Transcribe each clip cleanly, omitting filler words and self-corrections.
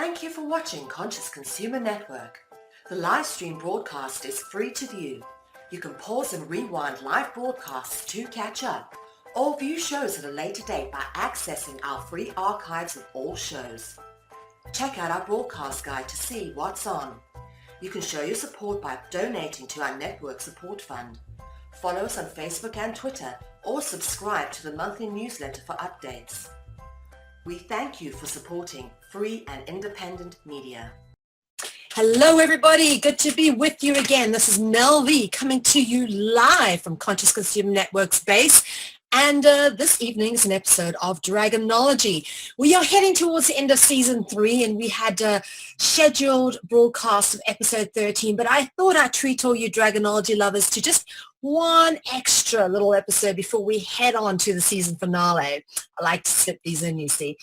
Thank you for watching Conscious Consumer Network. The live stream broadcast is free to view. You can pause and rewind live broadcasts to catch up, or view shows at a later date by accessing our free archives of all shows. Check out our broadcast guide to see what's on. You can show your support by donating to our network support fund. Follow us on Facebook and Twitter, or subscribe to the monthly newsletter for updates. We thank you for supporting free and independent media. Hello everybody, good to be with you again. This is Mel V coming to you live from Conscious Consumer Network's base. And this evening is an episode of Dragonology. We are heading towards the end of season 3 and we had a scheduled broadcast of episode 13, but I thought I'd treat all you Dragonology lovers to just one extra little episode before we head on to the season finale. I like to slip these in, you see.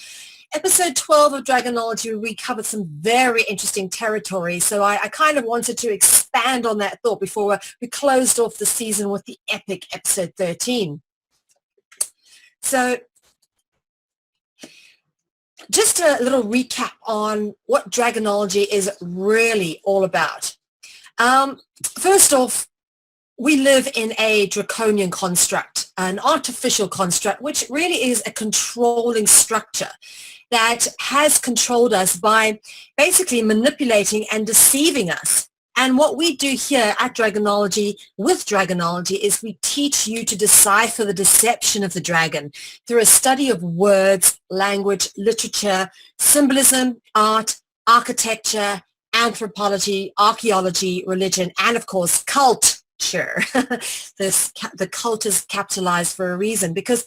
Episode 12 of Dragonology, we covered some very interesting territory, so I kind of wanted to expand on that thought before we closed off the season with the epic episode 13. So just a little recap on what Dragonology is really all about. First off, we live in a draconian construct, an artificial construct, which really is a controlling structure that has controlled us by basically manipulating and deceiving us. And what we do here at Dragonology, with Dragonology, is we teach you to decipher the deception of the dragon through a study of words, language, literature, symbolism, art, architecture, anthropology, archaeology, religion, and of course, culture. The cult is capitalized for a reason, because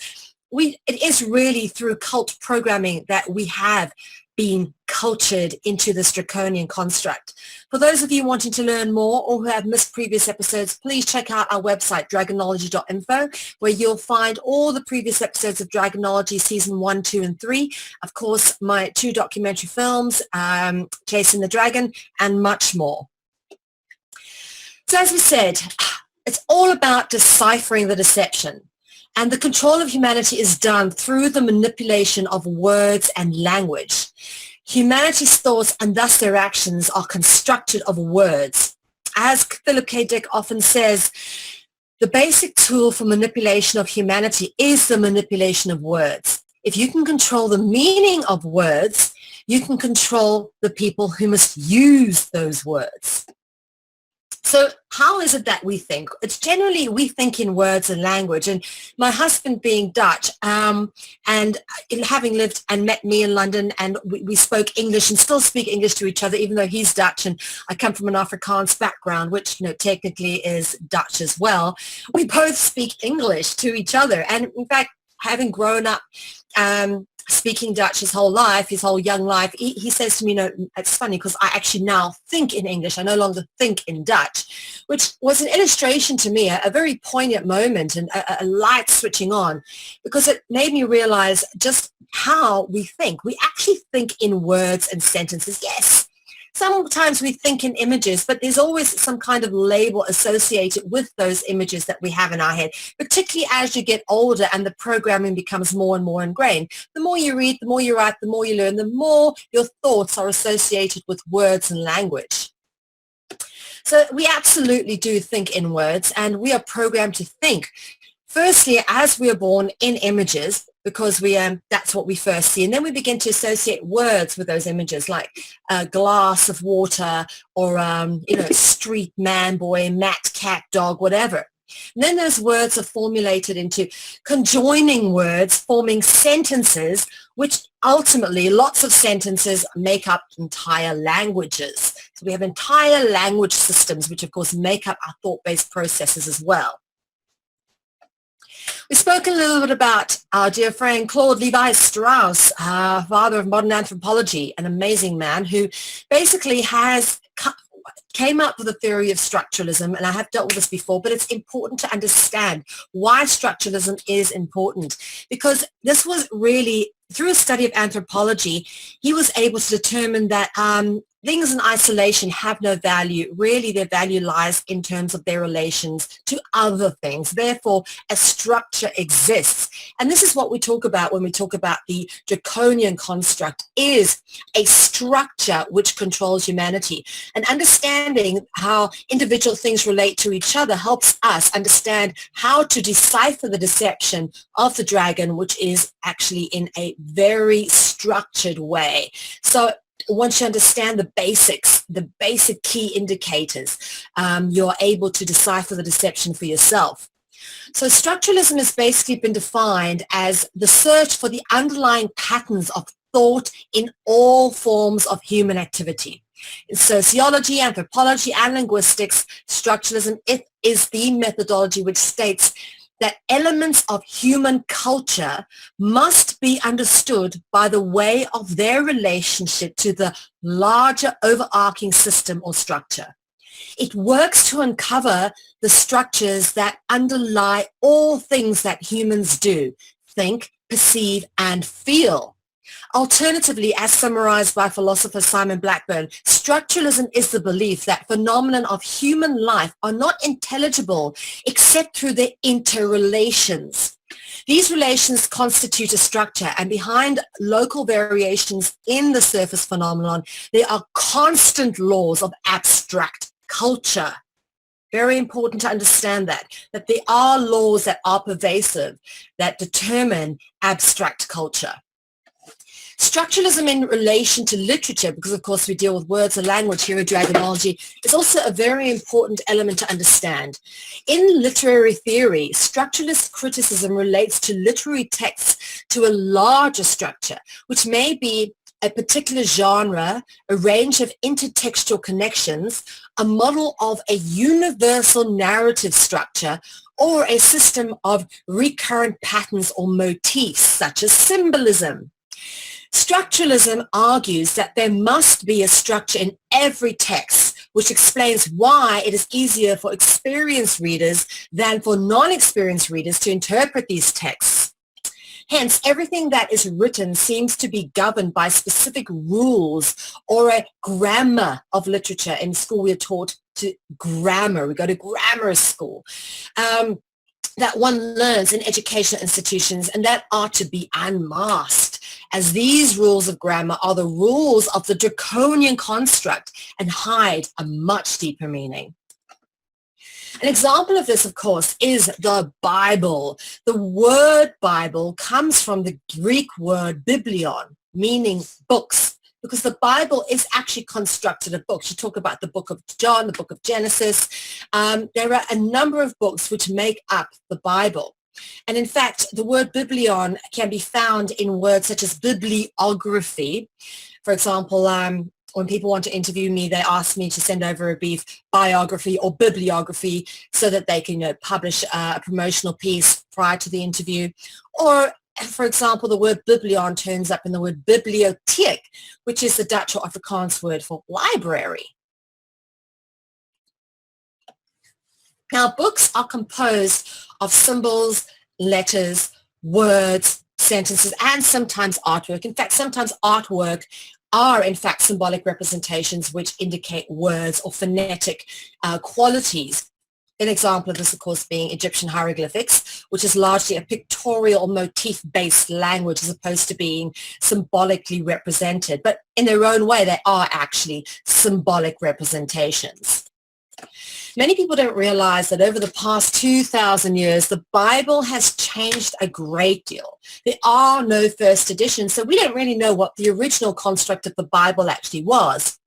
it is really through cult programming that we have been cultured into this draconian construct. For those of you wanting to learn more or who have missed previous episodes, please check out our website, dragonology.info, where you'll find all the previous episodes of Dragonology season 1, 2, and 3. Of course, my 2 documentary films, Chasing the Dragon, and much more. So as we said, it's all about deciphering the deception. And the control of humanity is done through the manipulation of words and language. Humanity's thoughts and thus their actions are constructed of words. As Philip K. Dick often says, the basic tool for manipulation of humanity is the manipulation of words. If you can control the meaning of words, you can control the people who must use those words. So how is it that we think? It's generally we think in words and language. And my husband being Dutch and having lived and met me in London, and we spoke English and still speak English to each other, even though he's Dutch and I come from an Afrikaans background, which technically is Dutch as well. We both speak English to each other. And in fact, having grown up speaking Dutch his whole life, his whole young life, he says to me, it's funny because I actually now think in English. I no longer think in Dutch, which was an illustration to me, a very poignant moment and a light switching on, because it made me realize just how we think. We actually think in words and sentences. Yes, sometimes we think in images, but there's always some kind of label associated with those images that we have in our head, particularly as you get older and the programming becomes more and more ingrained. The more you read, the more you write, the more you learn, the more your thoughts are associated with words and language. So we absolutely do think in words, and we are programmed to think. Firstly, as we are born in images, because that's what we first see. And then we begin to associate words with those images, like a glass of water or, street man, boy, mat, cat, dog, whatever. And then those words are formulated into conjoining words, forming sentences, which ultimately lots of sentences make up entire languages. So we have entire language systems, which of course make up our thought-based processes as well. We spoke a little bit about our dear friend Claude Levi-Strauss, father of modern anthropology, an amazing man who basically came up with a theory of structuralism, and I have dealt with this before, but it's important to understand why structuralism is important, because this was really, through a study of anthropology, he was able to determine that things in isolation have no value. Really, their value lies in terms of their relations to other things. Therefore, a structure exists. And this is what we talk about when we talk about the Draconian construct, is a structure which controls humanity. And understanding how individual things relate to each other helps us understand how to decipher the deception of the dragon, which is actually in a very structured way. So once you understand the basics, the basic key indicators, you're able to decipher the deception for yourself. So structuralism has basically been defined as the search for the underlying patterns of thought in all forms of human activity. In sociology, anthropology, and linguistics, structuralism is the methodology which states that elements of human culture must be understood by the way of their relationship to the larger overarching system or structure. It works to uncover the structures that underlie all things that humans do, think, perceive, and feel. Alternatively, as summarized by philosopher Simon Blackburn, structuralism is the belief that phenomena of human life are not intelligible except through their interrelations. These relations constitute a structure, and behind local variations in the surface phenomenon, there are constant laws of abstract culture. Very important to understand that there are laws that are pervasive that determine abstract culture. Structuralism in relation to literature, because of course we deal with words and language here at Dragonology, is also a very important element to understand. In literary theory, structuralist criticism relates to literary texts to a larger structure, which may be a particular genre, a range of intertextual connections, a model of a universal narrative structure, or a system of recurrent patterns or motifs, such as symbolism. Structuralism argues that there must be a structure in every text, which explains why it is easier for experienced readers than for non-experienced readers to interpret these texts. Hence, everything that is written seems to be governed by specific rules or a grammar of literature. In school, we are taught to grammar. We go to grammar school. That one learns in educational institutions, and that are to be unmasked, as these rules of grammar are the rules of the Draconian construct and hide a much deeper meaning. An example of this, of course, is the Bible. The word Bible comes from the Greek word biblion, meaning books, because the Bible is actually constructed of books. You talk about the book of John, the book of Genesis. There are a number of books which make up the Bible. And in fact, the word biblion can be found in words such as bibliography. For example, when people want to interview me, they ask me to send over a brief biography or bibliography so that they can publish a promotional piece prior to the interview. Or, for example, the word biblion turns up in the word bibliotheek, which is the Dutch or Afrikaans word for library. Now, books are composed of symbols, letters, words, sentences, and sometimes artwork. In fact, sometimes artwork are in fact symbolic representations which indicate words or phonetic qualities. An example of this, of course, being Egyptian hieroglyphics, which is largely a pictorial or motif-based language as opposed to being symbolically represented. But in their own way, they are actually symbolic representations. Many people don't realize that over the past 2,000 years, the Bible has changed a great deal. There are no first editions, so we don't really know what the original construct of the Bible actually was.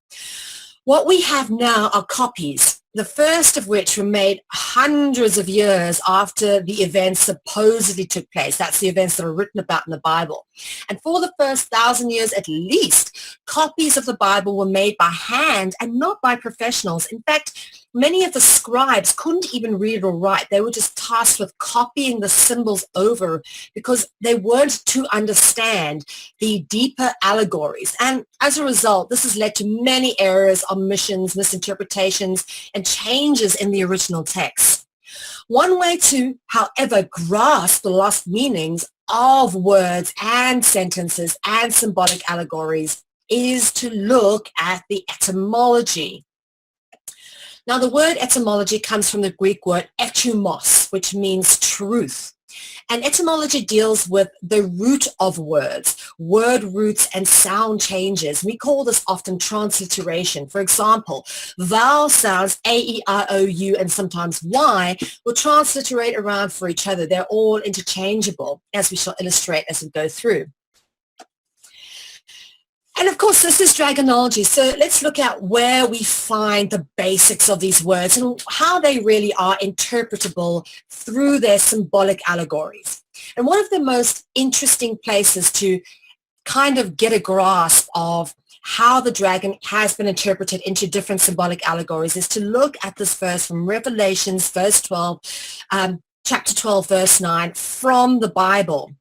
What we have now are copies, the first of which were made hundreds of years after the events supposedly took place. That's the events that are written about in the Bible. And for the first 1,000 years at least, copies of the Bible were made by hand and not by professionals. In fact, many of the scribes couldn't even read or write. They were just tasked with copying the symbols over because they weren't to understand the deeper allegories. And as a result, this has led to many errors, omissions, misinterpretations, and changes in the original text. One way to, however, grasp the lost meanings of words and sentences and symbolic allegories is to look at the etymology. Now, the word etymology comes from the Greek word etymos, which means truth. And etymology deals with the root of words, word roots and sound changes. We call this often transliteration. For example, vowel sounds A, E, I, O, U, and sometimes Y will transliterate around for each other. They're all interchangeable, as we shall illustrate as we go through. And of course, this is Dragonology. So let's look at where we find the basics of these words and how they really are interpretable through their symbolic allegories. And one of the most interesting places to kind of get a grasp of how the dragon has been interpreted into different symbolic allegories is to look at this verse from Revelations, verse 12, chapter 12, verse 9, from the Bible.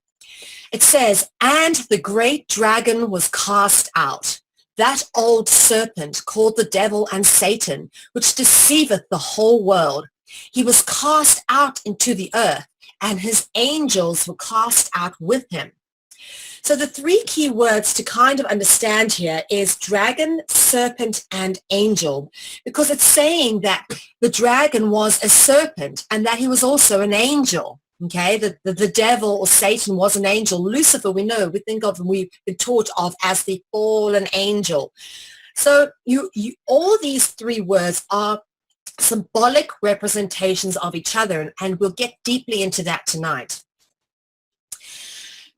It says, "And the great dragon was cast out, that old serpent called the devil and Satan, which deceiveth the whole world. He was cast out into the earth, and his angels were cast out with him." So the three key words to kind of understand here is dragon, serpent, and angel, because it's saying that the dragon was a serpent and that he was also an angel. Okay, the devil or Satan was an angel. Lucifer, we know, we think of, and we've been taught of as the fallen angel. So all these three words are symbolic representations of each other, and we'll get deeply into that tonight.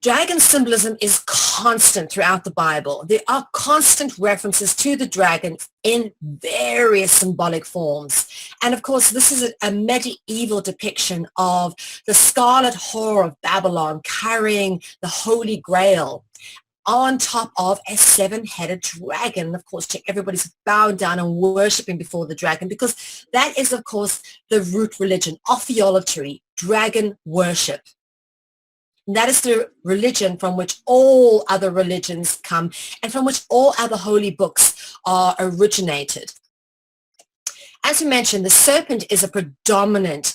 Dragon symbolism is constant throughout the Bible. There are constant references to the dragon in various symbolic forms. And of course, this is a medieval depiction of the scarlet whore of Babylon carrying the Holy Grail on top of a seven-headed dragon. Of course, everybody's bowing down and worshiping before the dragon, because that is, of course, the root religion, ophiolatry, dragon worship. And that is the religion from which all other religions come and from which all other holy books are originated. As we mentioned, the serpent is a predominant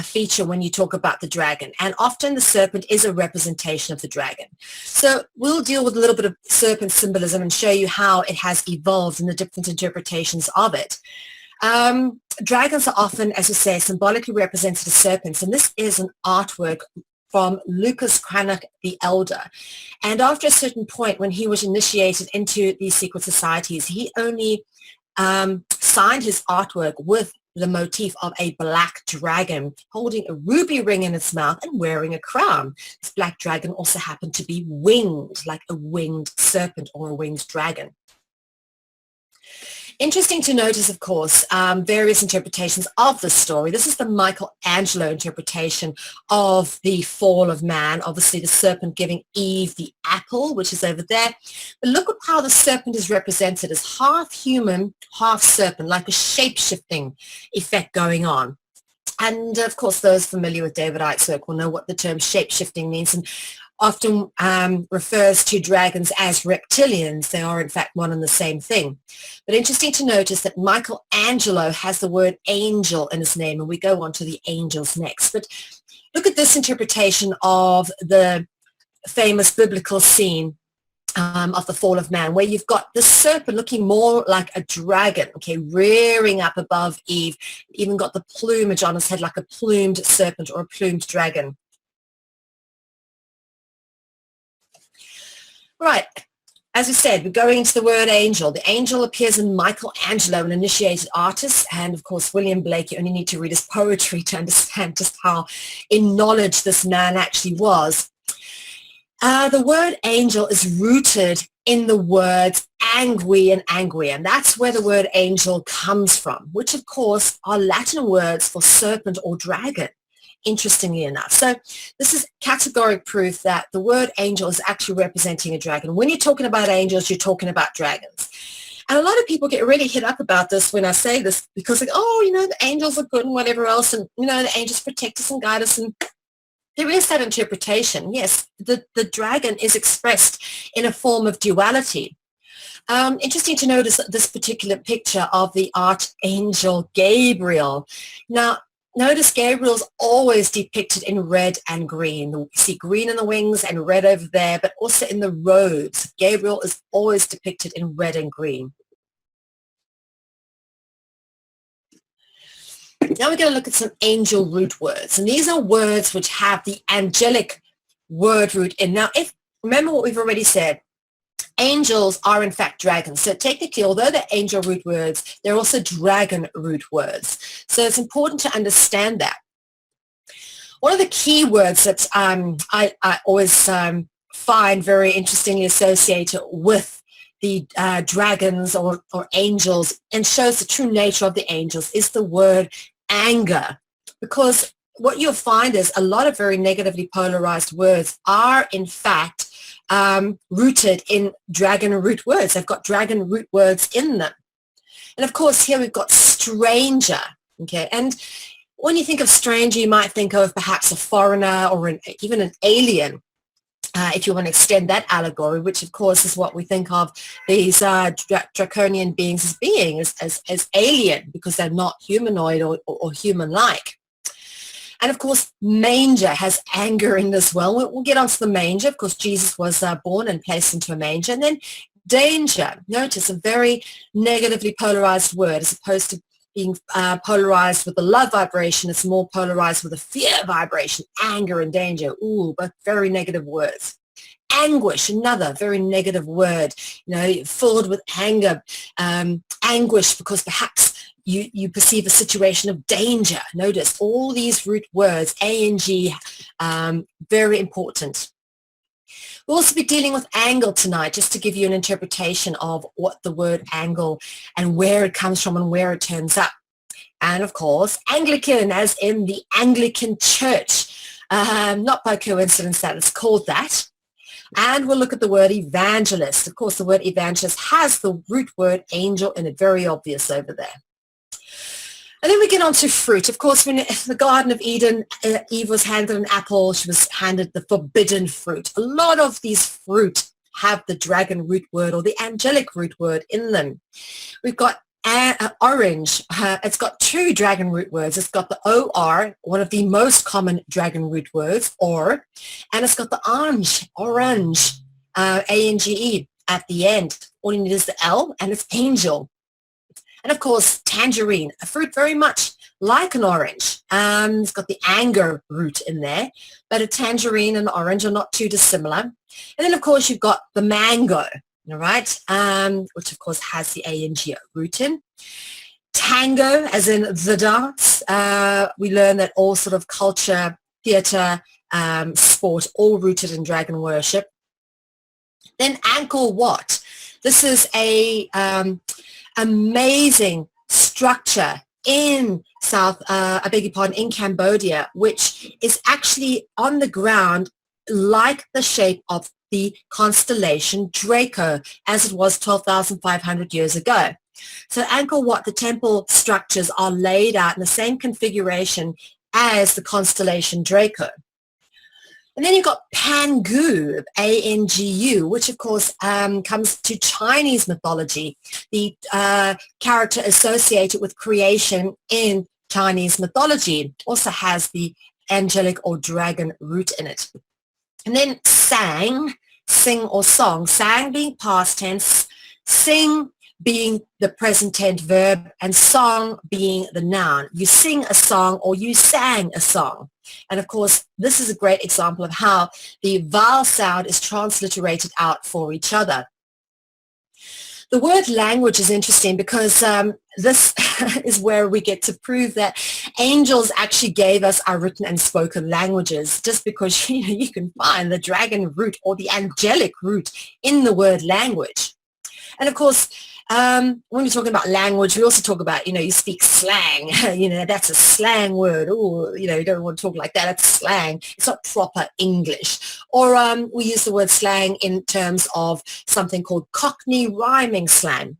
feature when you talk about the dragon, and often the serpent is a representation of the dragon. So we'll deal with a little bit of serpent symbolism and show you how it has evolved and the different interpretations of it. Dragons are often, as we say, symbolically represented as serpents, and this is an artwork from Lucas Cranach the Elder. And after a certain point, when he was initiated into these secret societies, he only signed his artwork with the motif of a black dragon holding a ruby ring in its mouth and wearing a crown. This black dragon also happened to be winged, like a winged serpent or a winged dragon. Interesting to notice, of course, various interpretations of the story. This is the Michelangelo interpretation of the fall of man. Obviously, the serpent giving Eve the apple, which is over there. But look at how the serpent is represented as half human, half serpent, like a shape-shifting effect going on. And, of course, those familiar with David Icke's work will know what the term shape-shifting means, and often refers to dragons as reptilians. They are, in fact, one and the same thing. But interesting to notice that Michelangelo has the word angel in his name, and we go on to the angels next. But look at this interpretation of the famous biblical scene of the fall of man, where you've got the serpent looking more like a dragon, okay, rearing up above Eve, even got the plumage on his head like a plumed serpent or a plumed dragon. Right, as we said, we're going into the word angel. The angel appears in Michelangelo, an initiated artist, and of course William Blake. You only need to read his poetry to understand just how in knowledge this man actually was. The word angel is rooted in the words angui and angui, and that's where the word angel comes from, which of course are Latin words for serpent or dragon, interestingly enough. So this is categoric proof that the word angel is actually representing a dragon. When you're talking about angels, you're talking about dragons. And a lot of people get really hit up about this when I say this, because like, oh, you know, the angels are good and whatever else, and, you know, the angels protect us and guide us, and there is that interpretation. Yes, the dragon is expressed in a form of duality. Interesting to notice this particular picture of the archangel Gabriel. Now, notice Gabriel's always depicted in red and green. You see green in the wings and red over there, but also in the robes. Gabriel is always depicted in red and green. Now we're going to look at some angel root words. And these are words which have the angelic word root in. Now, remember what we've already said. Angels are in fact dragons. So technically, although they're angel root words, they're also dragon root words. So it's important to understand that. One of the key words that I always find very interestingly associated with the dragons or angels and shows the true nature of the angels is the word anger. Because what you'll find is a lot of very negatively polarized words are in fact rooted in dragon root words. They've got dragon root words in them. And of course, here we've got stranger. Okay, and when you think of stranger, you might think of perhaps a foreigner or even an alien, if you want to extend that allegory, which of course is what we think of these draconian beings as being, as alien, because they're not humanoid or human-like. And of course, manger has anger in as well. We'll get onto the manger. Of course, Jesus was born and placed into a manger. And then danger. Notice a very negatively polarized word as opposed to being polarized with the love vibration. It's more polarized with a fear vibration, anger and danger. Ooh, both very negative words. Anguish, another very negative word, filled with anger, anguish because perhaps you perceive a situation of danger. Notice all these root words, A-N-G, very important. We'll also be dealing with angle tonight, just to give you an interpretation of what the word angle and where it comes from and where it turns up. And of course, Anglican, as in the Anglican Church. Not by coincidence that it's called that. And we'll look at the word evangelist. Of course, the word evangelist has the root word angel in it, very obvious over there. And then we get on to fruit. Of course, when in the Garden of Eden, Eve was handed an apple. She was handed the forbidden fruit. A lot of these fruit have the dragon root word or the angelic root word in them. We've got orange. It's got two dragon root words. It's got the O-R, one of the most common dragon root words, or, and it's got the orange, A-N-G-E at the end. All you need is the L, and it's angel. And of course, tangerine, a fruit very much like an orange. It's got the anger root in there, but a tangerine and orange are not too dissimilar. And then, of course, you've got the mango, all right, which, of course, has the A-N-G root in. Tango, as in the dance. We learn that all sort of culture, theatre, sport, all rooted in dragon worship. Then Angkor Wat. This is a amazing structure in in Cambodia, which is actually on the ground like the shape of the constellation Draco, as it was 12,500 years ago. So Angkor Wat, the temple structures are laid out in the same configuration as the constellation Draco. And then you've got Pangu, A-N-G-U, which of course comes to Chinese mythology, the character associated with creation in Chinese mythology. Also has the angelic or dragon root in it. And then sang, sing or song, sang being past tense, sing being the present tense verb, and song being the noun. You sing a song or you sang a song. And of course, this is a great example of how the vowel sound is transliterated out for each other. The word language is interesting because this is where we get to prove that angels actually gave us our written and spoken languages, just because you can find the dragon root or the angelic root in the word language. And of course, when we're talking about language, we also talk about, you speak slang, that's a slang word. Oh, you don't want to talk like that. That's slang. It's not proper English. Or we use the word slang in terms of something called Cockney rhyming slang.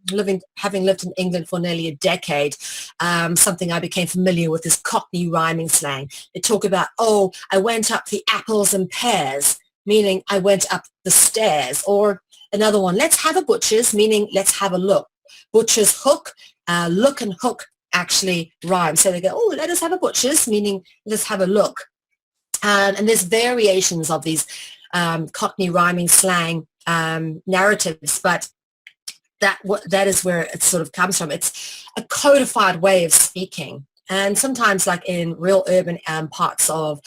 Having lived in England for nearly a decade, something I became familiar with is Cockney rhyming slang. They talk about, oh, I went up the apples and pears, meaning I went up the stairs. Or another one, let's have a butcher's, meaning let's have a look. Butcher's hook, look and hook actually rhyme. So they go, oh, let us have a butcher's, meaning let's have a look. And there's variations of these Cockney rhyming slang narratives, but that is where it sort of comes from. It's a codified way of speaking. And sometimes, like in real urban parts of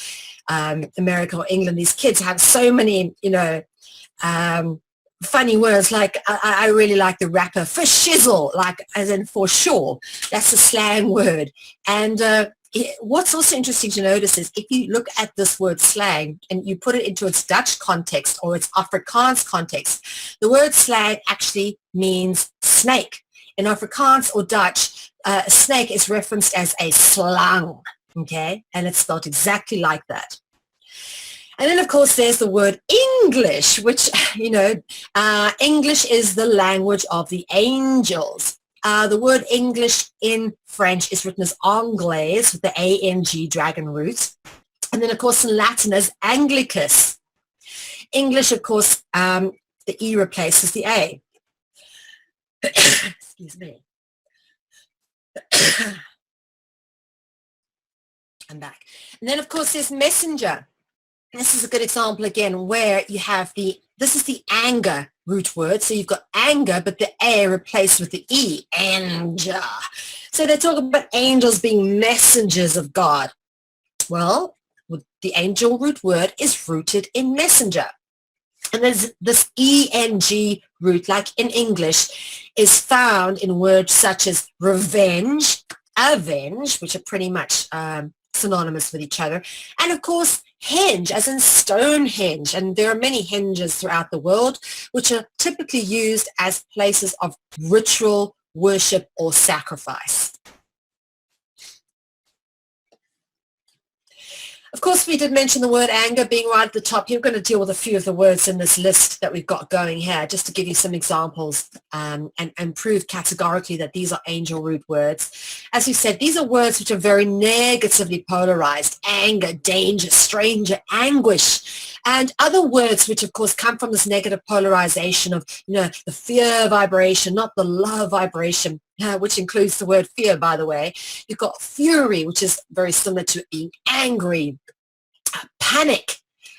America or England, these kids have so many, funny words. Like I really like the rapper for shizzle, like as in for sure. That's a slang word. And what's also interesting to notice is if you look at this word slang and you put it into its Dutch context or its Afrikaans context, the word slang actually means snake. In Afrikaans or Dutch, a snake is referenced as a slang, okay? And it's spelled exactly like that. And then, of course, there's the word English, which, English is the language of the angels. The word English in French is written as Anglais with the A-N-G dragon root. And then, of course, in Latin is Anglicus. English, of course, the E replaces the A. Excuse me. I'm back. And then, of course, there's messenger. This is a good example, again, where you have this is the anger root word. So you've got anger, but the A replaced with the E, anger. So they're talking about angels being messengers of God. Well, the angel root word is rooted in messenger. And there's this ENG root, like in English, is found in words such as revenge, avenge, which are pretty much synonymous with each other. And of course, henge, as in Stonehenge. And there are many henges throughout the world, which are typically used as places of ritual worship or sacrifice. Of course, we did mention the word anger being right at the top. You're going to deal with a few of the words in this list that we've got going here, just to give you some examples and prove categorically that these are angel root words. As we said, these are words which are very negatively polarized: anger, danger, stranger, anguish, and other words which, of course, come from this negative polarization of, the fear vibration, not the love vibration, which includes the word fear, by the way. You've got fury, which is very similar to being angry. Panic.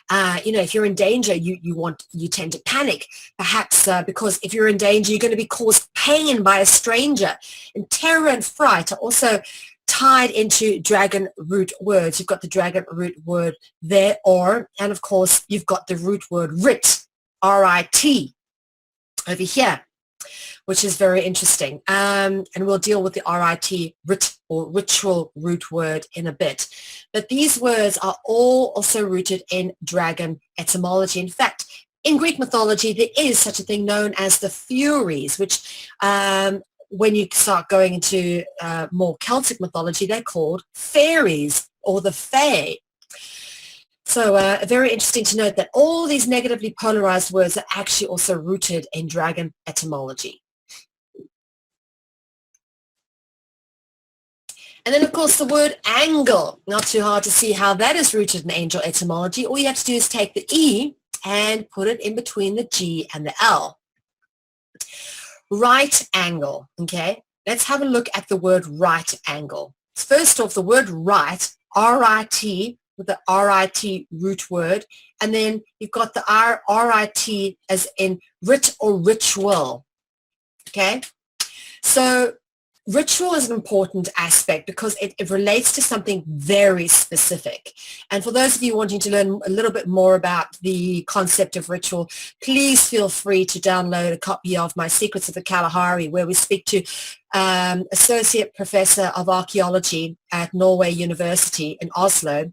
If you're in danger, you tend to panic, perhaps because if you're in danger, you're going to be caused pain by a stranger. And terror and fright are also tied into dragon root words. You've got the dragon root word there, and of course, you've got the root word rit, R-I-T, over here, which is very interesting. And we'll deal with the RIT, rit, or ritual root word in a bit. But these words are all also rooted in dragon etymology. In fact, in Greek mythology, there is such a thing known as the Furies, which when you start going into more Celtic mythology, they're called fairies or the fae. So very interesting to note that all these negatively polarized words are actually also rooted in dragon etymology. And then, of course, the word angle. Not too hard to see how that is rooted in angel etymology. All you have to do is take the E and put it in between the G and the L. Right angle, okay? Let's have a look at the word right angle. First off, the word right, R-I-T, with the R-I-T root word, and then you've got the R-I-T as in rit or ritual, okay? So ritual is an important aspect because it relates to something very specific. And for those of you wanting to learn a little bit more about the concept of ritual, please feel free to download a copy of my Secrets of the Kalahari, where we speak to Associate Professor of Archaeology at Norway University in Oslo.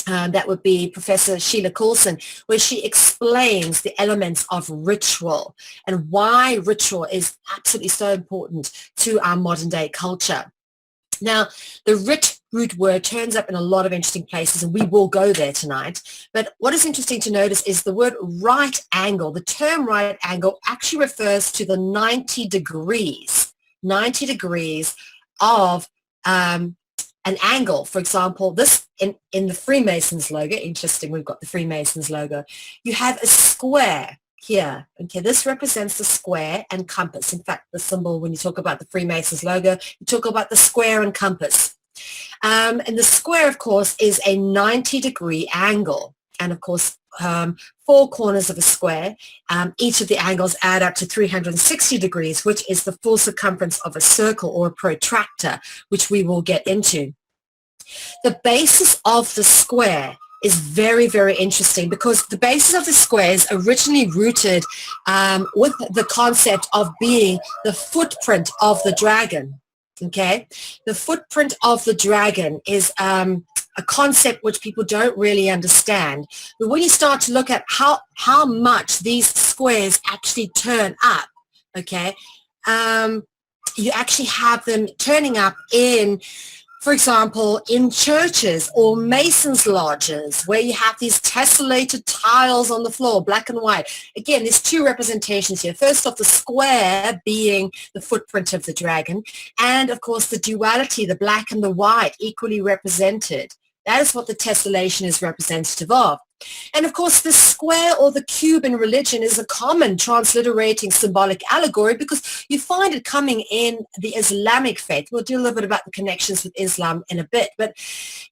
That would be Professor Sheila Coulson, where she explains the elements of ritual and why ritual is absolutely so important to our modern day culture. Now, the rit root word turns up in a lot of interesting places, and we will go there tonight. But what is interesting to notice is the word right angle. The term right angle actually refers to the 90 degrees of an angle. For example, this in the Freemasons logo, interesting, we've got the Freemasons logo, you have a square, here. Okay, this represents the square and compass. In fact, the symbol, when you talk about the Freemasons logo, you talk about the square and compass. And the square, of course, is a 90-degree angle. And of course, four corners of a square, each of the angles add up to 360 degrees, which is the full circumference of a circle or a protractor, which we will get into. The basis of the square is very, very interesting because the basis of the square is originally rooted with the concept of being the footprint of the dragon. Okay, the footprint of the dragon is a concept which people don't really understand. But when you start to look at how much these squares actually turn up, okay, you actually have them turning up in, for example, in churches or Masons lodges where you have these tessellated tiles on the floor, black and white. Again, there's two representations here. First off, the square being the footprint of the dragon, and of course the duality, the black and the white, equally represented. That is what the tessellation is representative of. And of course, the square or the cube in religion is a common transliterating symbolic allegory because you find it coming in the Islamic faith. We'll do a little bit about the connections with Islam in a bit, but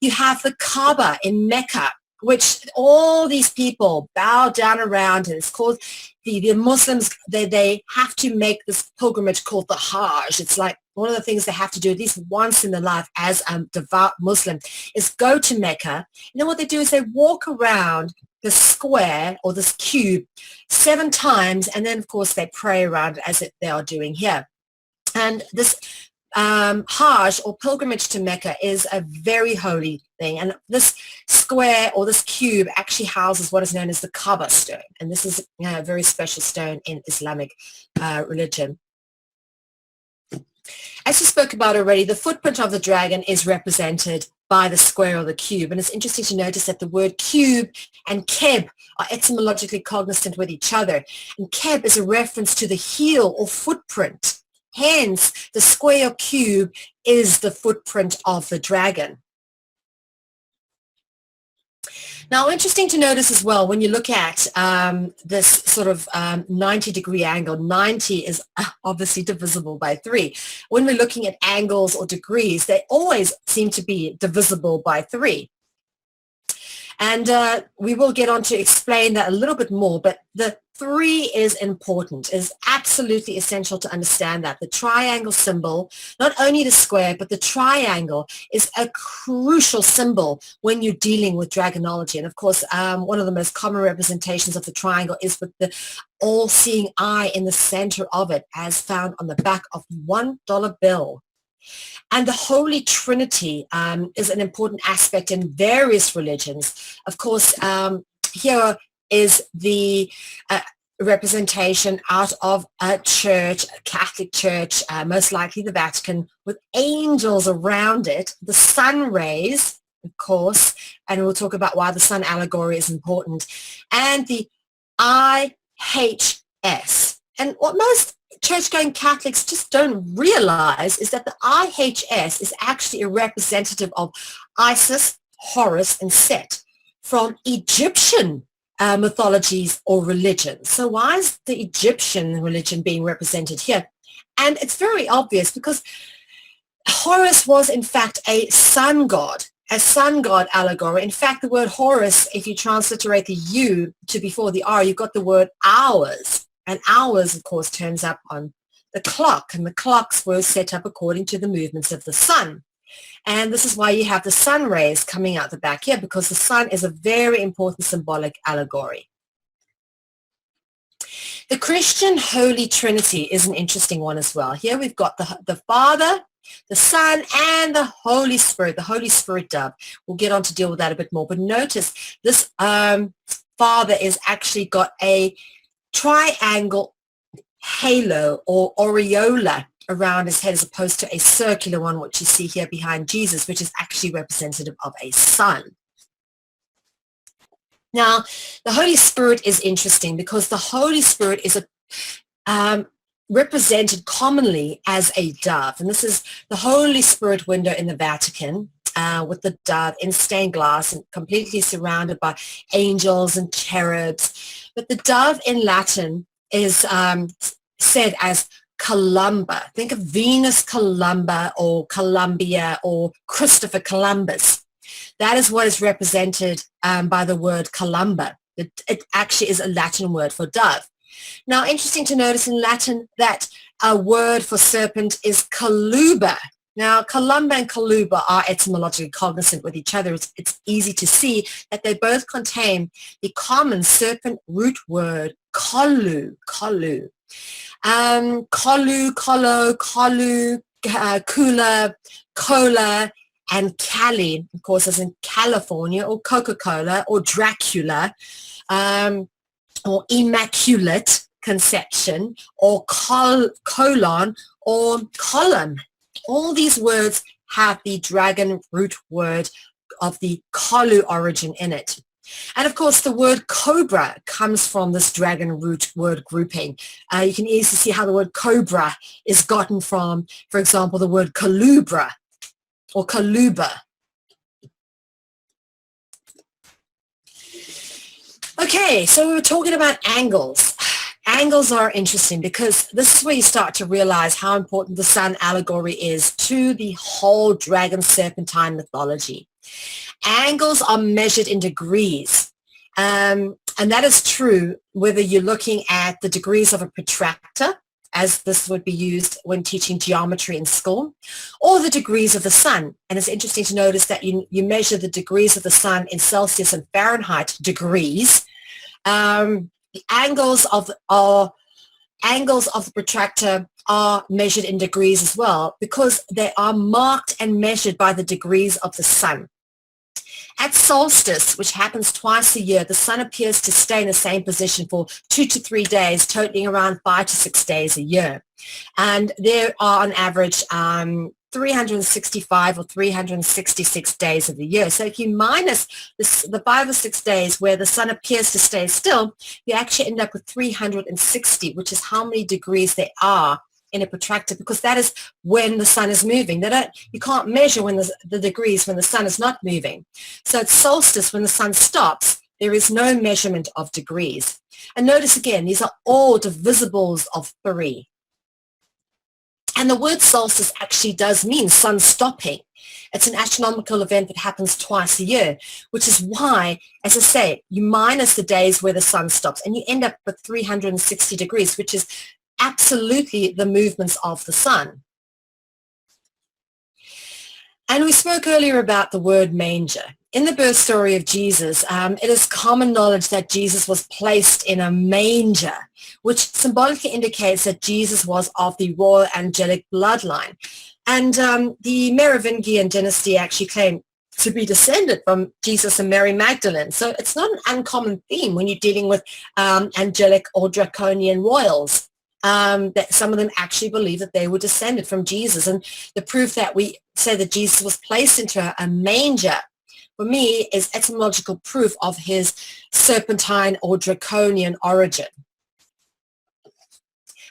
you have the Kaaba in Mecca, which all these people bow down around, and it's called the Muslims, they have to make this pilgrimage called the Hajj. It's like one of the things they have to do at least once in their life as a devout Muslim is go to Mecca. And then what they do is they walk around the square or this cube 7 times, and then of course they pray around it as they are doing here. And this Hajj or pilgrimage to Mecca is a very holy thing, and this square or this cube actually houses what is known as the Kaaba stone, and this is a very special stone in Islamic religion. As we spoke about already, the footprint of the dragon is represented by the square or the cube, and it's interesting to notice that the word cube and keb are etymologically cognizant with each other, and keb is a reference to the heel or footprint. Hence, the square or cube is the footprint of the dragon. Now, interesting to notice as well, when you look at this sort of 90-degree angle, 90 is obviously divisible by 3. When we're looking at angles or degrees, they always seem to be divisible by 3. And we will get on to explain that a little bit more, but the 3 is important, is absolutely essential to understand that. The triangle symbol, not only the square, but the triangle is a crucial symbol when you're dealing with Dragonology. And of course, one of the most common representations of the triangle is with the all-seeing eye in the center of it, as found on the back of $1 bill. And the Holy Trinity is an important aspect in various religions. Of course, here is the representation out of a church, a Catholic church, most likely the Vatican, with angels around it, the sun rays, of course, and we'll talk about why the sun allegory is important, and the IHS. And what most church-going Catholics just don't realize is that the IHS is actually a representative of Isis, Horus, and Set from Egyptian mythologies or religions. So why is the Egyptian religion being represented here? And it's very obvious because Horus was in fact a sun god allegory. In fact, the word Horus, if you transliterate the U to before the R, you've got the word hours. And hours, of course, turns up on the clock, and the clocks were set up according to the movements of the sun. And this is why you have the sun rays coming out the back here, because the sun is a very important symbolic allegory. The Christian Holy Trinity is an interesting one as well. Here we've got the Father, the Son, and the Holy Spirit dove. We'll get on to deal with that a bit more. But notice this Father is actually got a triangle halo or aureola around his head as opposed to a circular one, which you see here behind Jesus, which is actually representative of a sun. Now, the Holy Spirit is interesting because the Holy Spirit is represented commonly as a dove, and this is the Holy Spirit window in the Vatican. with the dove in stained glass and completely surrounded by angels and cherubs. But the dove in Latin is said as Columba. Think of Venus Columba or Columbia or Christopher Columbus. That is what is represented by the word Columba. It actually is a Latin word for dove. Now, interesting to notice in Latin that a word for serpent is coluba. Now, columba and coluba are etymologically cognizant with each other. It's easy to see that they both contain the common serpent root word kolu. Kolu, kolo, kolu, kula, cola, and Cali, of course, as in California, or Coca-Cola, or Dracula, or immaculate conception, or colon, or column. All these words have the dragon root word of the kolu origin in it. And of course, the word cobra comes from this dragon root word grouping. You can easily see how the word cobra is gotten from, for example, the word colubra or coluba. Okay, so we were talking about angles. Angles are interesting because this is where you start to realize how important the sun allegory is to the whole dragon serpentine mythology. Angles are measured in degrees, and that is true whether you're looking at the degrees of a protractor, as this would be used when teaching geometry in school, or the degrees of the sun. And it's interesting to notice that you measure the degrees of the sun in Celsius and Fahrenheit degrees. The angles of the protractor are measured in degrees as well, because they are marked and measured by the degrees of the sun. At solstice, which happens twice a year, the sun appears to stay in the same position for 2 to 3 days, totaling around 5 to 6 days a year. And there are on average 365 or 366 days of the year. So if you minus the 5 or 6 days where the sun appears to stay still, you actually end up with 360, which is how many degrees there are in a protractor, because that is when the sun is moving. You can't measure when the degrees when the sun is not moving. So at solstice, when the sun stops, there is no measurement of degrees. And notice again, these are all divisibles of 3. And the word solstice actually does mean sun stopping. It's an astronomical event that happens twice a year, which is why, as I say, you minus the days where the sun stops and you end up with 360 degrees, which is absolutely the movements of the sun. And we spoke earlier about the word manger. In the birth story of Jesus, it is common knowledge that Jesus was placed in a manger, which symbolically indicates that Jesus was of the royal angelic bloodline. And the Merovingian dynasty actually claimed to be descended from Jesus and Mary Magdalene. So it's not an uncommon theme when you're dealing with angelic or draconian royals. That some of them actually believe that they were descended from Jesus. And the proof that we say that Jesus was placed into a manger, for me, is etymological proof of his serpentine or draconian origin.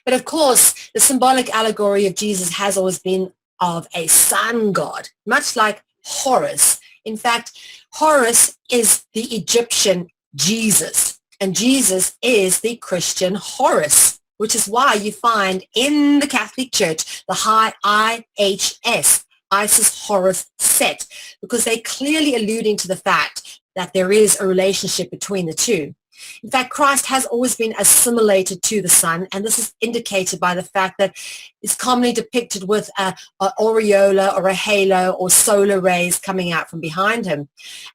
But of course, the symbolic allegory of Jesus has always been of a sun god, much like Horus. In fact, Horus is the Egyptian Jesus, and Jesus is the Christian Horus, which is why you find in the Catholic Church the high IHS, Isis Horus Set, because they're clearly alluding to the fact that there is a relationship between the two. In fact, Christ has always been assimilated to the sun, and this is indicated by the fact that it's commonly depicted with an aureola or a halo or solar rays coming out from behind him.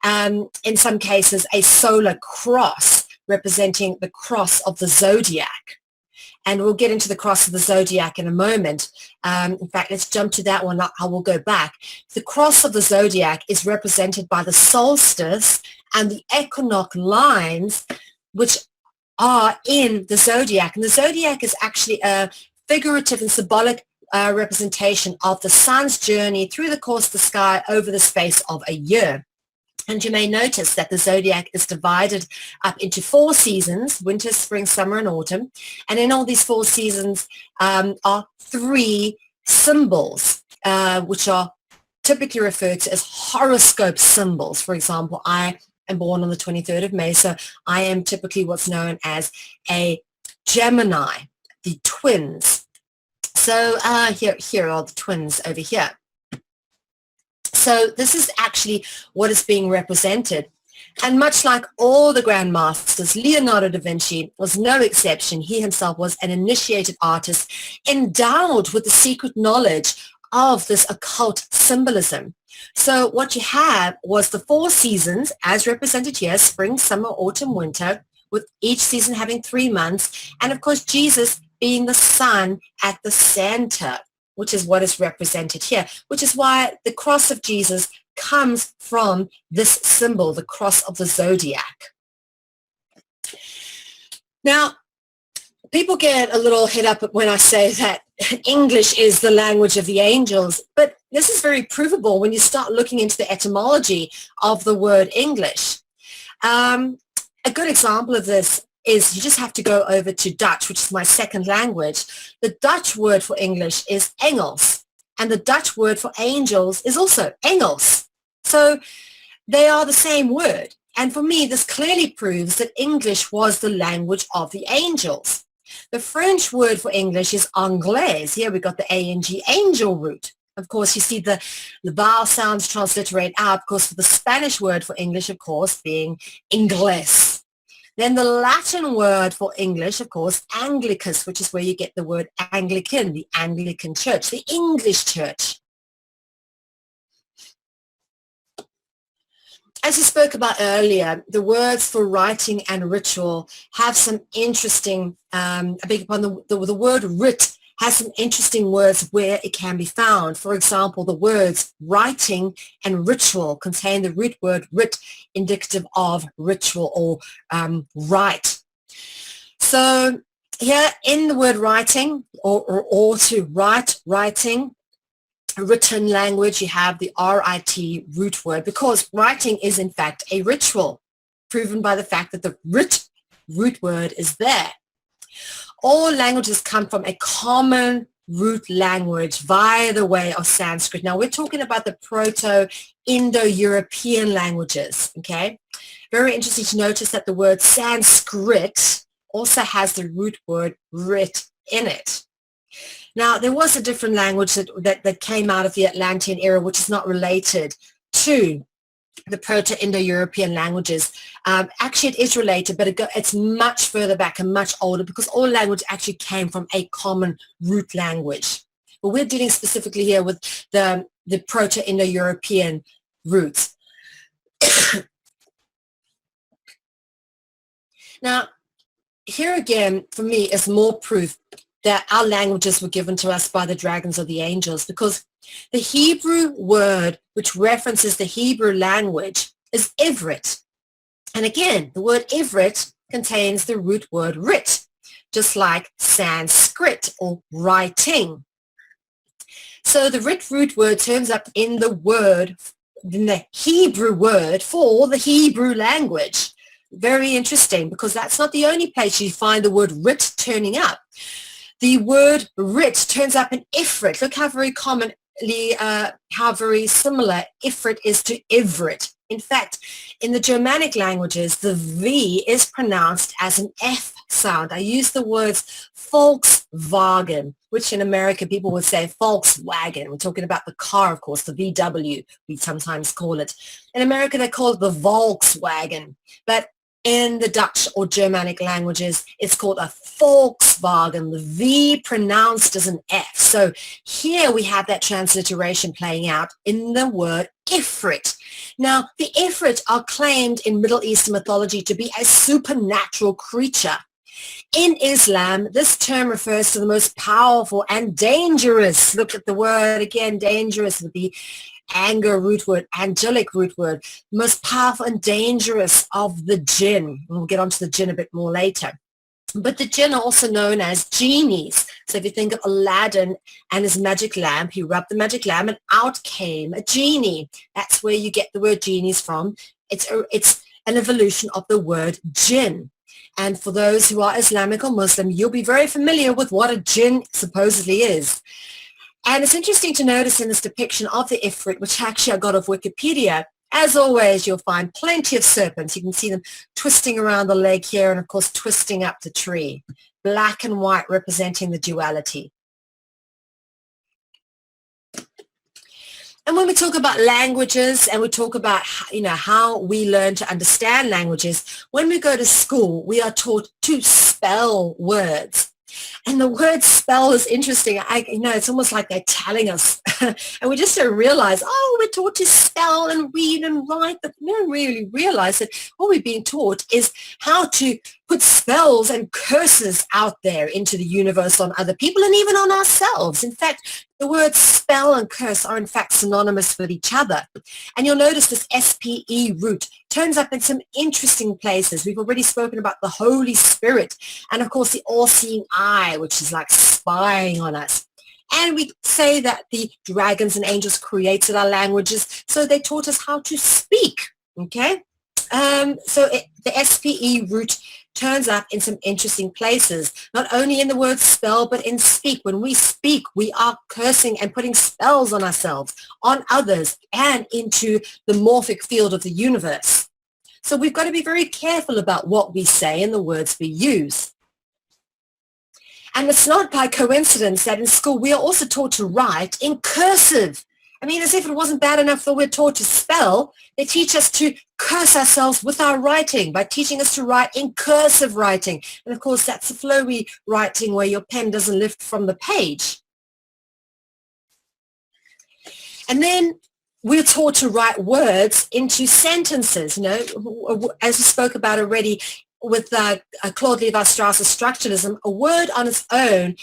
In some cases, a solar cross representing the cross of the zodiac. And we'll get into the cross of the zodiac in a moment. In fact, let's jump to that one. I will go back. The cross of the zodiac is represented by the solstice and the equinox lines, which are in the zodiac. And the zodiac is actually a figurative and symbolic representation of the sun's journey through the course of the sky over the space of a year. And you may notice that the zodiac is divided up into 4 seasons: winter, spring, summer, and autumn. And in all these 4 seasons are 3 symbols, which are typically referred to as horoscope symbols. For example, I am born on the 23rd of May, so I am typically what's known as a Gemini, the twins. So here are the twins over here. So this is actually what is being represented. And much like all the Grand Masters, Leonardo da Vinci was no exception. He himself was an initiated artist endowed with the secret knowledge of this occult symbolism. So what you have was the 4 seasons as represented here, spring, summer, autumn, winter, with each season having 3 months. And of course, Jesus being the sun at the center, which is what is represented here, which is why the cross of Jesus comes from this symbol, the cross of the zodiac. Now, people get a little hit up when I say that English is the language of the angels, but this is very provable when you start looking into the etymology of the word English. A good example of this is you just have to go over to Dutch, which is my second language. The Dutch word for English is Engels, and the Dutch word for angels is also Engels. So they are the same word. And for me, this clearly proves that English was the language of the angels. The French word for English is Anglais. Here we got the A-N-G, angel root. Of course, you see the vowel sounds transliterate out, of course, for the Spanish word for English, of course, being Inglés. Then the Latin word for English, of course, Anglicus, which is where you get the word Anglican, the Anglican church, the English church. As you spoke about earlier, the words for writing and ritual have some interesting, I beg your pardon, the word writ has some interesting words where it can be found. For example, the words writing and ritual contain the root word writ, indicative of ritual or rite. So here in the word writing or to write, writing, written language, you have the RIT root word, because writing is in fact a ritual, proven by the fact that the root word is there. All languages come from a common root language via the way of Sanskrit. Now we're talking about the Proto-Indo-European languages, okay? Very interesting to notice that the word Sanskrit also has the root word rit in it. Now, there was a different language that came out of the Atlantean era, which is not related to the Proto-Indo-European languages. Actually, it is related, but it's much further back and much older, because all language actually came from a common root language. But we're dealing specifically here with the Proto-Indo-European roots. Now, here again, for me, is more proof that our languages were given to us by the dragons or the angels, because the Hebrew word which references the Hebrew language is Ivrit. And again, the word Ivrit contains the root word writ, just like Sanskrit or writing. So the writ root word turns up in the Hebrew word for the Hebrew language. Very interesting, because that's not the only place you find the word writ turning up. The word writ turns up in Ifrit. Look how very how very similar Ifrit is to Ivrit. In fact, in the Germanic languages, the V is pronounced as an F sound. I use the words Volkswagen, which in America people would say Volkswagen. We're talking about the car, of course, the VW, we sometimes call it. In America, they call it the Volkswagen. But in the Dutch or Germanic languages, it's called a Volkswagen, the V pronounced as an F. So here we have that transliteration playing out in the word Ifrit. Now, the Ifrit are claimed in Middle Eastern mythology to be a supernatural creature. In Islam, this term refers to the most powerful and dangerous. Look at the word again, dangerous with the anger root word, angelic root word, most powerful and dangerous of the jinn. We'll get onto the jinn a bit more later. But the jinn are also known as genies. So if you think of Aladdin and his magic lamp, he rubbed the magic lamp and out came a genie. That's where you get the word genies from. It's an evolution of the word jinn. And for those who are Islamic or Muslim, you'll be very familiar with what a jinn supposedly is. And it's interesting to notice in this depiction of the Ifrit, which actually I got off Wikipedia, as always, you'll find plenty of serpents. You can see them twisting around the leg here and, of course, twisting up the tree. Black and white representing the duality. And when we talk about languages and we talk about, how we learn to understand languages, when we go to school, we are taught to spell words. And the word spell is interesting. It's almost like they're telling us. And we just don't realize, we're taught to spell and read and write, but we don't really realize that what we're being taught is how to put spells and curses out there into the universe on other people and even on ourselves. In fact, the words spell and curse are in fact synonymous with each other. And you'll notice this SPE root turns up in some interesting places. We've already spoken about the Holy Spirit and, of course, the all-seeing eye, which is like spying on us. And we say that the dragons and angels created our languages, so they taught us how to speak, okay? The SPE root turns up in some interesting places, not only in the word spell, but in speak. When we speak, we are cursing and putting spells on ourselves, on others, and into the morphic field of the universe. So we've got to be very careful about what we say and the words we use. And it's not by coincidence that in school we are also taught to write in cursive. I mean, as if it wasn't bad enough that we're taught to spell, they teach us to curse ourselves with our writing by teaching us to write in cursive writing. And of course, that's the flowy writing where your pen doesn't lift from the page. And then we're taught to write words into sentences, as we spoke about already with Claude Levi-Strauss's Structuralism. A word on its own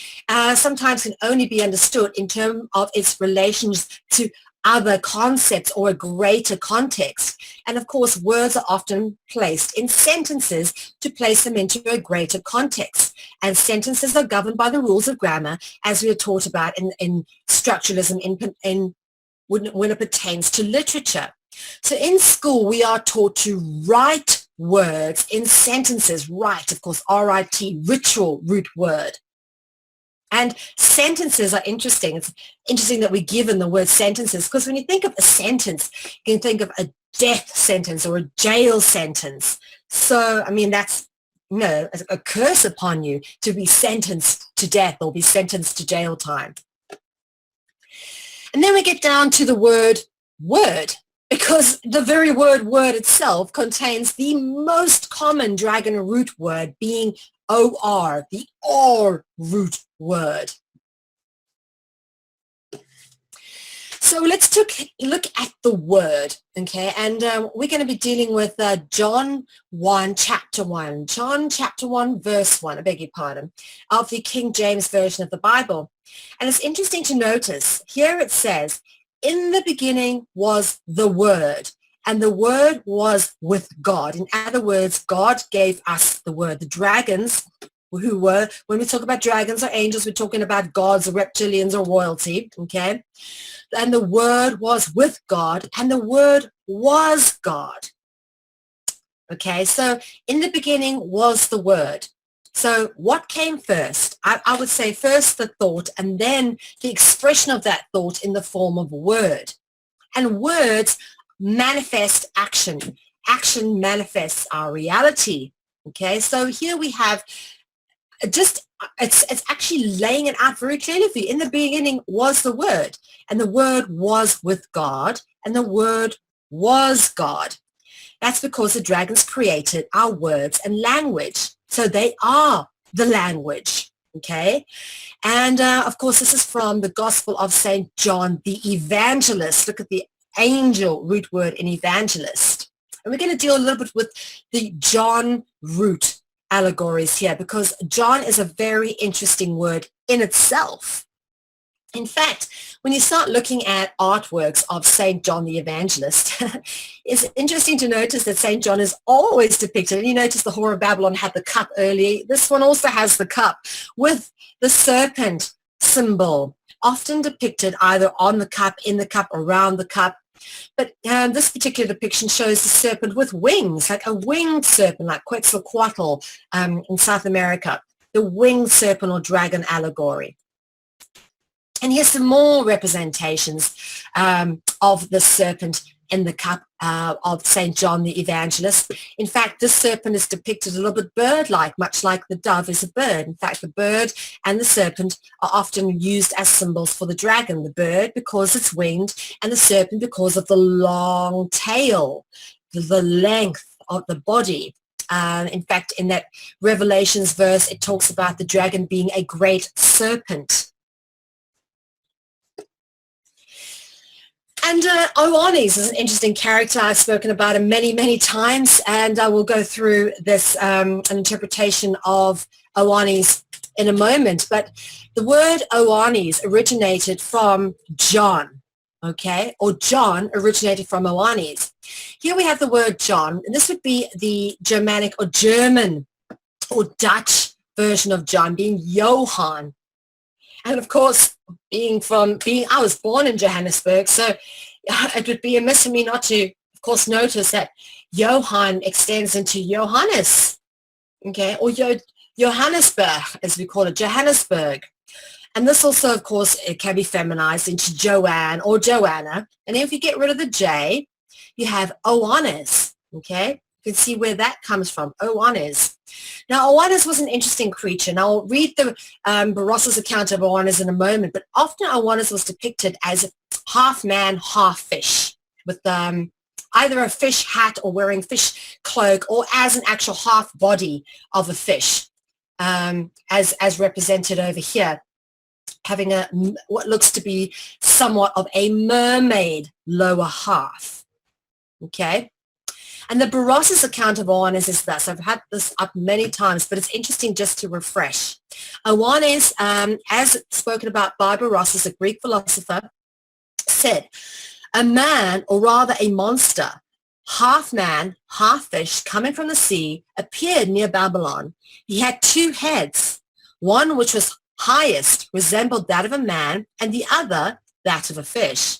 sometimes can only be understood in terms of its relations to other concepts or a greater context. And of course, words are often placed in sentences to place them into a greater context. And sentences are governed by the rules of grammar, as we are taught about in Structuralism when it pertains to literature. So in school, we are taught to write words in sentences. Write, of course, R-I-T, ritual root word. And sentences are interesting. It's interesting that we're given the word sentences, because when you think of a sentence, you can think of a death sentence or a jail sentence. So, I mean, that's, a curse upon you to be sentenced to death or be sentenced to jail time. And then we get down to the word word, because the very word itself contains the most common dragon root word, being OR, the OR root word. So let's look at the word, okay? And we're going to be dealing with John 1, chapter 1. John chapter 1, verse 1, I beg your pardon, of the King James Version of the Bible. And it's interesting to notice, here it says, in the beginning was the Word, and the Word was with God. In other words, God gave us the Word. The dragons, who were, when we talk about dragons or angels, we're talking about gods or reptilians or royalty, okay? And the Word was with God, and the Word was God. Okay, so in the beginning was the Word. So what came first? I would say first the thought, and then the expression of that thought in the form of a word. And words manifest action. Action manifests our reality. Okay, so here we have it's actually laying it out very clearly for you. In the beginning was the Word, and the Word was with God, and the Word was God. That's because the dragons created our words and language. So they are the language, okay? And, of course, this is from the Gospel of St. John, the Evangelist. Look at the angel root word in evangelist. And we're going to deal a little bit with the John root allegories here, because John is a very interesting word in itself. In fact, when you start looking at artworks of St. John the Evangelist, it's interesting to notice that St. John is always depicted. And you notice the Whore of Babylon had the cup earlier. This one also has the cup with the serpent symbol, often depicted either on the cup, in the cup, around the cup. But this particular depiction shows the serpent with wings, like a winged serpent, like Quetzalcoatl in South America, the winged serpent or dragon allegory. And here's some more representations of the serpent in the cup of St. John the Evangelist. In fact, this serpent is depicted a little bit bird-like, much like the dove is a bird. In fact, the bird and the serpent are often used as symbols for the dragon. The bird because it's winged, and the serpent because of the long tail, the length of the body. In fact, in that Revelations verse, it talks about the dragon being a great serpent. And Oannes is an interesting character. I've spoken about him many, many times, and I will go through this an interpretation of Oannes in a moment. But the word Oannes originated from John, okay? Or John originated from Oannes. Here we have the word John, and this would be the Germanic or German or Dutch version of John, being Johann. And of course, I was born in Johannesburg, so it would be amiss of me not to, of course, notice that Johann extends into Johannes, okay, or Johannesburg, as we call it, Johannesburg. And this also, of course, it can be feminized into Joanne or Joanna. And then if you get rid of the J, you have Oannes, okay? You can see where that comes from, Oannes. Now, Oannes was an interesting creature. Now, I'll read the Barossa's account of Oannes in a moment, but often Oannes was depicted as half man, half fish, with either a fish hat or wearing fish cloak, or as an actual half body of a fish, as represented over here, having what looks to be somewhat of a mermaid lower half, okay? And the Barossa's account of Oannes is thus. I've had this up many times, but it's interesting just to refresh. Oannes, as spoken about by Barossa's, a Greek philosopher, said, a man, or rather a monster, half man, half fish, coming from the sea, appeared near Babylon. He had two heads. One, which was highest, resembled that of a man, and the other that of a fish.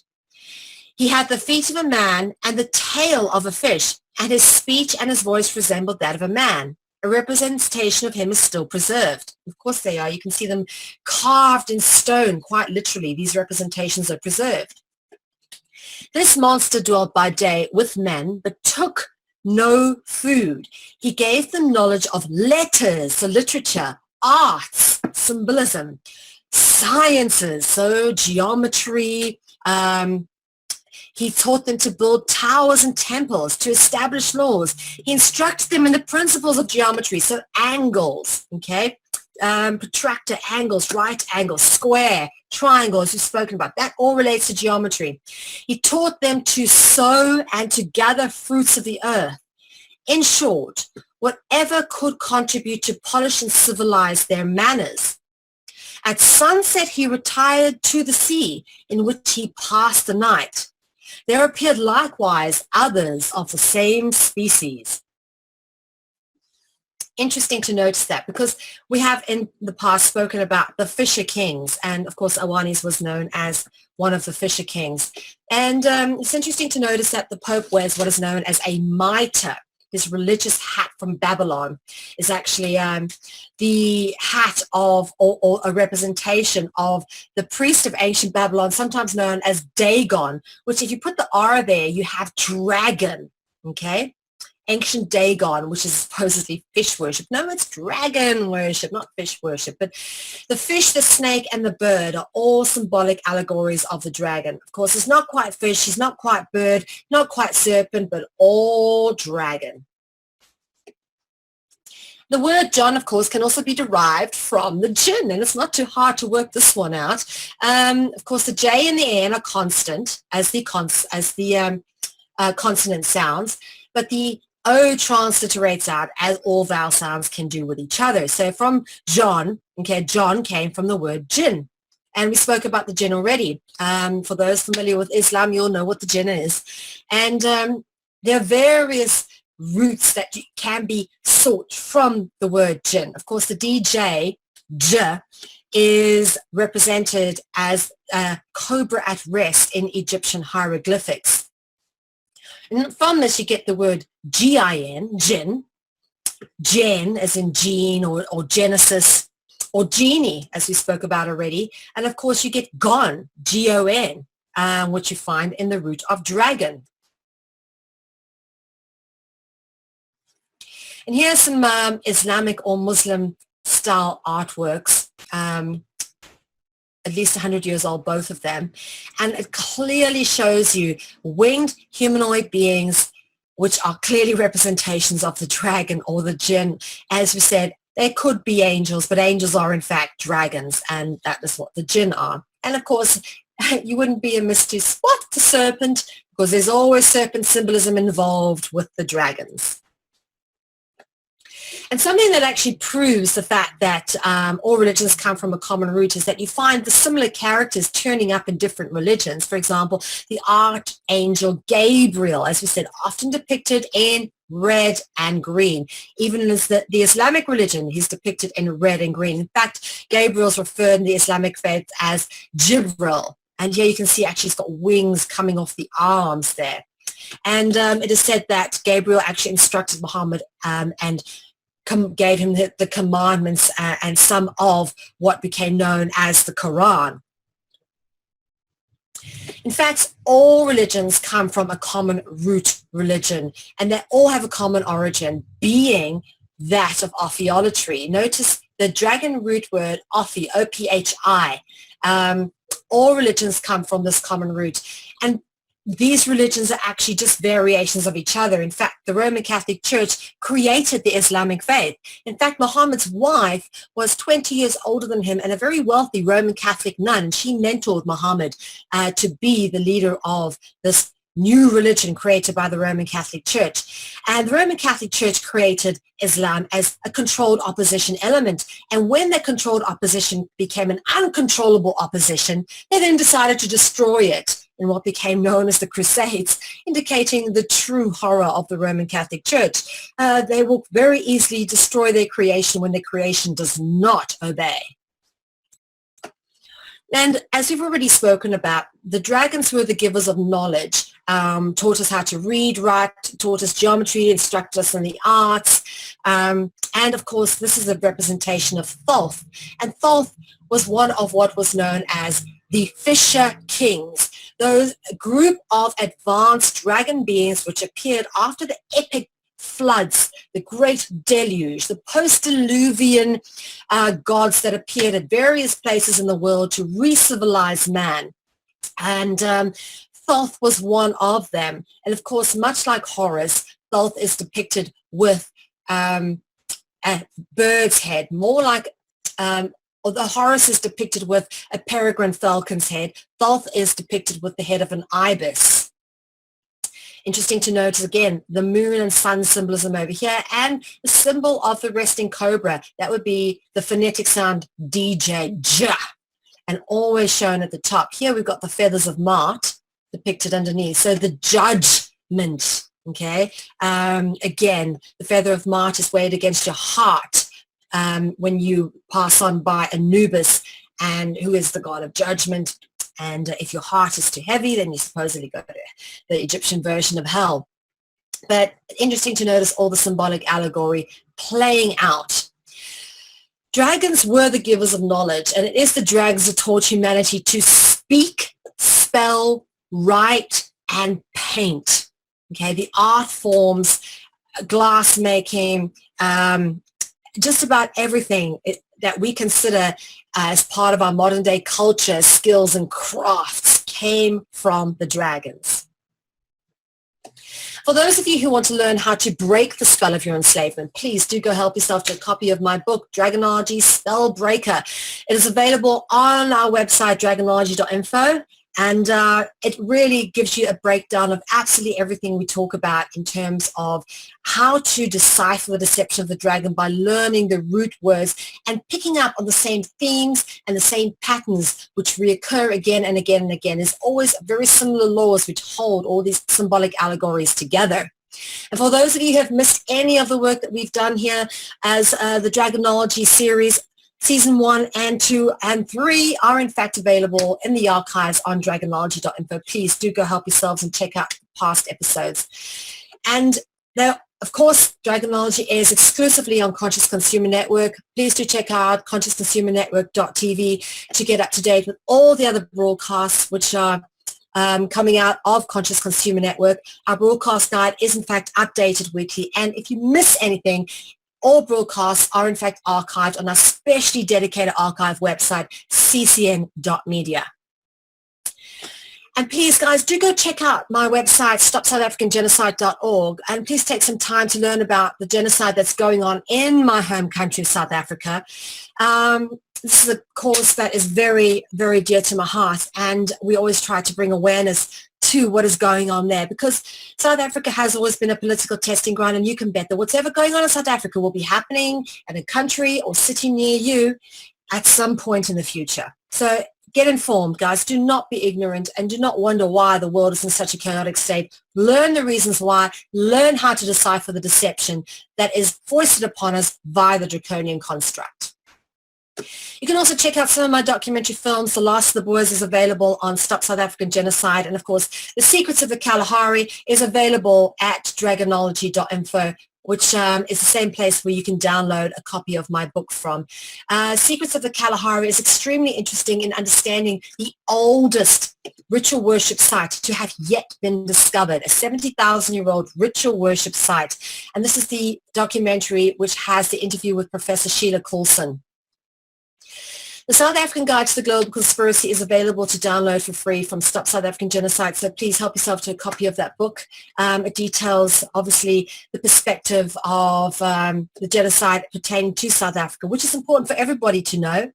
He had the feet of a man and the tail of a fish, and his speech and his voice resembled that of a man. A representation of him is still preserved. Of course they are. You can see them carved in stone, quite literally. These representations are preserved. This monster dwelt by day with men, but took no food. He gave them knowledge of letters, so literature, arts, symbolism, sciences, so geometry. He taught them to build towers and temples, to establish laws. He instructed them in the principles of geometry, so angles, okay? Protractor angles, right angles, square, triangle, as we've spoken about. That all relates to geometry. He taught them to sow and to gather fruits of the earth. In short, whatever could contribute to polish and civilize their manners. At sunset, he retired to the sea, in which he passed the night. There appeared likewise others of the same species. Interesting to notice that, because we have in the past spoken about the Fisher Kings, and of course Oannes was known as one of the Fisher Kings. And it's interesting to notice that the Pope wears what is known as a mitre. His religious hat from Babylon is actually the hat of, or a representation of the priest of ancient Babylon, sometimes known as Dagon, which if you put the R there, you have dragon, okay? Ancient Dagon, which is supposedly fish worship. No, it's dragon worship, not fish worship. But the fish, the snake, and the bird are all symbolic allegories of the dragon. Of course, it's not quite fish, he's not quite bird, not quite serpent, but all dragon. The word John, of course, can also be derived from the jinn, and it's not too hard to work this one out. Of course, the J and the N are constant as the consonant sounds, but the O transliterates out as all vowel sounds can do with each other. So from John, okay, John came from the word jinn. And we spoke about the jinn already. For those familiar with Islam, you'll know what the jinn is. And there are various roots that can be sought from the word jinn. Of course, the DJ, J, is represented as a cobra at rest in Egyptian hieroglyphics. And from this, you get the word JINN, jinn, Jen as in gene or Genesis, or genie, as we spoke about already. And of course, you get gon, G-O-N, which you find in the root of dragon. And here's some Islamic or Muslim style artworks, at least 100 years old, both of them. And it clearly shows you winged humanoid beings, which are clearly representations of the dragon or the jinn. As we said, there could be angels, but angels are in fact dragons, and that is what the jinn are. And of course, you wouldn't be amiss to spot the serpent, because there's always serpent symbolism involved with the dragons. And something that actually proves the fact that all religions come from a common root is that you find the similar characters turning up in different religions. For example, the archangel Gabriel, as we said, often depicted in red and green. Even in the Islamic religion, he's depicted in red and green. In fact, Gabriel's referred in the Islamic faith as Jibril. And here you can see actually he's got wings coming off the arms there. And it is said that Gabriel actually instructed Muhammad and gave him the commandments and some of what became known as the Quran. In fact, all religions come from a common root religion, and they all have a common origin, being that of ophiolatry. Notice the dragon root word ophi, O-P-H-I. All religions come from this common root. And these religions are actually just variations of each other. In fact, the Roman Catholic Church created the Islamic faith. In fact, Muhammad's wife was 20 years older than him and a very wealthy Roman Catholic nun, and she mentored Muhammad to be the leader of this new religion created by the Roman Catholic Church. And the Roman Catholic Church created Islam as a controlled opposition element. And when that controlled opposition became an uncontrollable opposition, they then decided to destroy it in what became known as the Crusades, indicating the true horror of the Roman Catholic Church. They will very easily destroy their creation when their creation does not obey. And as we've already spoken about, the dragons were the givers of knowledge, taught us how to read, write, taught us geometry, instructed us in the arts. And of course, this is a representation of Thoth. And Thoth was one of what was known as the Fisher Kings, those group of advanced dragon beings which appeared after the epic floods, the great deluge, the post-diluvian gods that appeared at various places in the world to re-civilize man. And Thoth was one of them. And of course, much like Horus, Thoth is depicted with a bird's head, more like although Horus is depicted with a peregrine falcon's head, Thoth is depicted with the head of an ibis. Interesting to note, again, the moon and sun symbolism over here, and the symbol of the resting cobra. That would be the phonetic sound DJ, J, and always shown at the top. Here we've got the feathers of Mart depicted underneath. So the judgment, okay? Again, the feather of Mart is weighed against your heart when you pass on by Anubis, and who is the god of judgment. And if your heart is too heavy, then you supposedly go to the Egyptian version of hell. But interesting to notice all the symbolic allegory playing out. Dragons were the givers of knowledge, and it is the dragons that taught humanity to speak, spell, write, and paint. Okay, the art forms, glass making, just about everything that we consider as part of our modern day culture, skills and crafts came from the dragons. For those of you who want to learn how to break the spell of your enslavement, please do go help yourself to a copy of my book, Dragonology Spell Breaker. It is available on our website, dragonology.info. And it really gives you a breakdown of absolutely everything we talk about in terms of how to decipher the deception of the dragon by learning the root words and picking up on the same themes and the same patterns which reoccur again and again and again. There's always very similar laws which hold all these symbolic allegories together. And for those of you who have missed any of the work that we've done here as the Dragonology series, Season 1 and 2 and 3 are in fact available in the archives on dragonology.info. Please do go help yourselves and check out past episodes. And they're Of course, Dragonology airs exclusively on Conscious Consumer Network. Please do check out consciousconsumernetwork.tv to get up to date with all the other broadcasts which are coming out of Conscious Consumer Network. Our broadcast guide is in fact updated weekly, and if you miss anything, all broadcasts are in fact archived on our specially dedicated archive website, ccn.media. And please, guys, do go check out my website, stopsouthafricangenocide.org, and please take some time to learn about the genocide that's going on in my home country of South Africa. This is a cause that is very, very dear to my heart, and we always try to bring awareness to what is going on there, because South Africa has always been a political testing ground, and you can bet that whatever going on in South Africa will be happening in a country or city near you at some point in the future. So get informed, guys. Do not be ignorant and do not wonder why the world is in such a chaotic state. Learn the reasons why. Learn how to decipher the deception that is foisted upon us via the Draconian construct. You can also check out some of my documentary films. The Last of the Boys is available on Stop South African Genocide. And of course, The Secrets of the Kalahari is available at dragonology.info, which is the same place where you can download a copy of my book from. Secrets of the Kalahari is extremely interesting in understanding the oldest ritual worship site to have yet been discovered, a 70,000-year-old ritual worship site. And this is the documentary which has the interview with Professor Sheila Coulson. The South African Guide to the Global Conspiracy is available to download for free from Stop South African Genocide, so please help yourself to a copy of that book. It details, obviously, the perspective of the genocide pertaining to South Africa, which is important for everybody to know.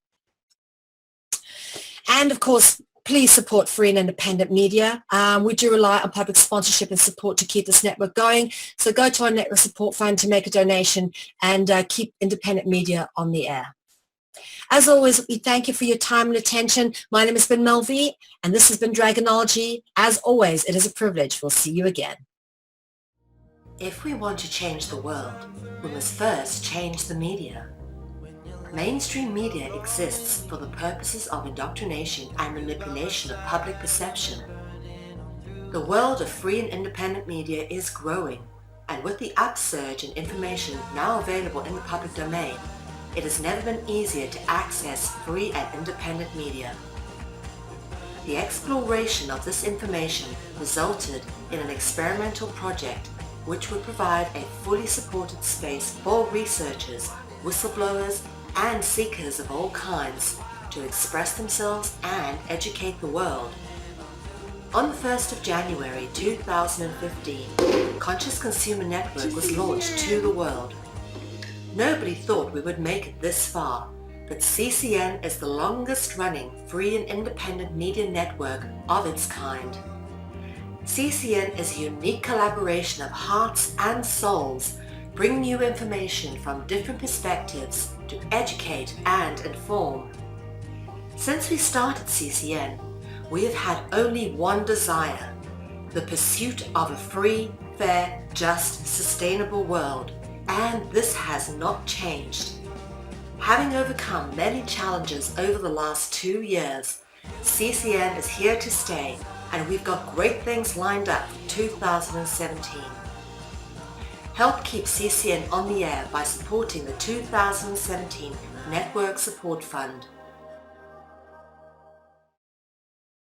And, of course, please support free and independent media. We do rely on public sponsorship and support to keep this network going, so go to our network support fund to make a donation and keep independent media on the air. As always, we thank you for your time and attention. My name has been Mel V, and this has been Dragonology. As always, it is a privilege. We'll see you again. If we want to change the world, we must first change the media. Mainstream media exists for the purposes of indoctrination and manipulation of public perception. The world of free and independent media is growing, and with the upsurge in information now available in the public domain, it has never been easier to access free and independent media. The exploration of this information resulted in an experimental project which would provide a fully supported space for researchers, whistleblowers, and seekers of all kinds to express themselves and educate the world. On the 1st of January 2015, Conscious Consumer Network was launched to the world. Nobody thought we would make it this far, but CCN is the longest running free and independent media network of its kind. CCN is a unique collaboration of hearts and souls, bringing you information from different perspectives to educate and inform. Since we started CCN, we have had only one desire: the pursuit of a free, fair, just, sustainable world. And this has not changed. Having overcome many challenges over the last 2 years, CCN is here to stay, and we've got great things lined up for 2017. Help keep CCN on the air by supporting the 2017 Network Support Fund.